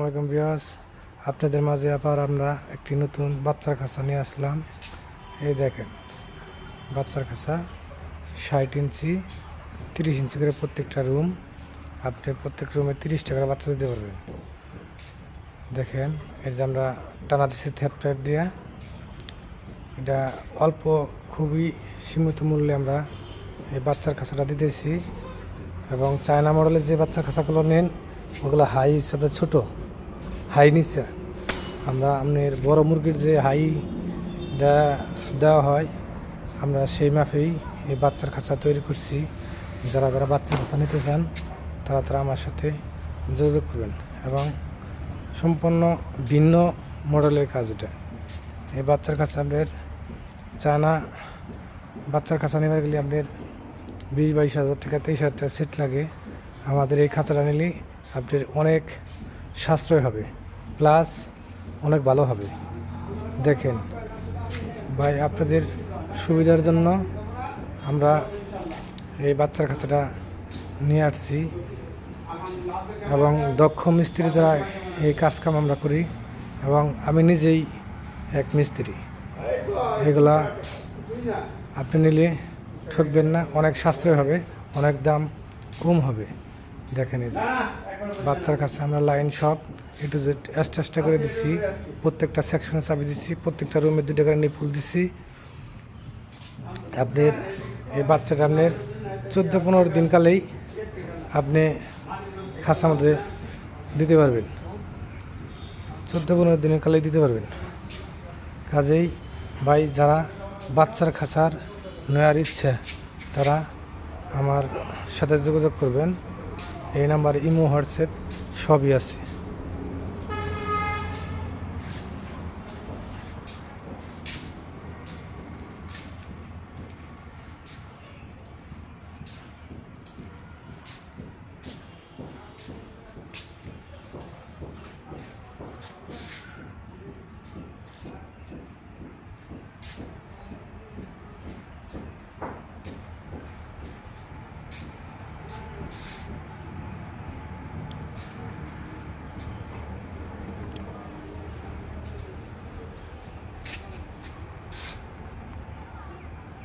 আসসালামু আলাইকুম ভিউয়ার্স, আপনাদের মাঝে আবার আমরা একটি নতুন বাচ্চার খাঁচা নিয়ে আসলাম। এই দেখেন বাচ্চার খাঁচা 60 ইঞ্চি 30 ইঞ্চি করে প্রত্যেকটা রুম। আপনি প্রত্যেক রুমে 30টা করে বাচ্চা দিতে পারবেন। দেখেন এই যে আমরা টানা দিচ্ছি থ্রেড পাইপ দিয়ে। এটা অল্প খুবই সীমিত মূল্যে আমরা এই বাচ্চার খাঁচাটা দিতেছি। এবং চায়না মডেলের যে বাচ্চার খাঁচাগুলো নেন ওগুলো হাই হিসাবে ছোট, হাই নিচে। আমরা আপনার বড় মুরগির যে হাইটা দেওয়া হয় আমরা সেই মাপেই এই বাচ্চার খাঁচা তৈরি করছি। যারা যারা বাচ্চার খাঁচা নিতে চান তারা আমার সাথে যোগাযোগ করবেন। এবং সম্পূর্ণ ভিন্ন মডেলের কাজ এটা। এই বাচ্চার খাঁচা আপনার চায়না বাচ্চার খাঁচা নেবার গেলে আপনার 20-22 হাজার টাকা 23 হাজার টাকা সেট লাগে। আমাদের এই খাঁচাটা নিলে আপনার অনেক সাশ্রয় হবে, প্লাস অনেক ভালো হবে। দেখেন ভাই, আপনাদের সুবিধার জন্য আমরা এই বাচ্চার খাঁচাটা নিয়ে আসছি এবং দক্ষ মিস্ত্রি দ্বারা এই কাজকাম আমরা করি এবং আমি নিজেই এক মিস্ত্রি। এগুলা আপনি নিলে ঠকবেন না, অনেক সাশ্রয় হবে, অনেক দাম কম হবে। দেখেন এই যে বাচ্চার কাছে আমরা লাইন সব একটু যে এক্সট্রা করে দিচ্ছি, প্রত্যেকটা সেকশনে চাবি দিচ্ছি, প্রত্যেকটা রুমে 2টা করে নিপুল দিচ্ছি। আপনার এই বাচ্চাটা আপনার 14-15 দিন কালেই আপনি খাঁচার মধ্যে দিতে পারবেন, 14-15 দিনের কালেই দিতে পারবেন। কাজেই ভাই, যারা বাচ্চার খাঁচার নেওয়ার ইচ্ছা তারা আমার সাথে যোগাযোগ করবেন। এই নাম্বার ইমো, হোয়াটসঅ্যাপ সবই আছে।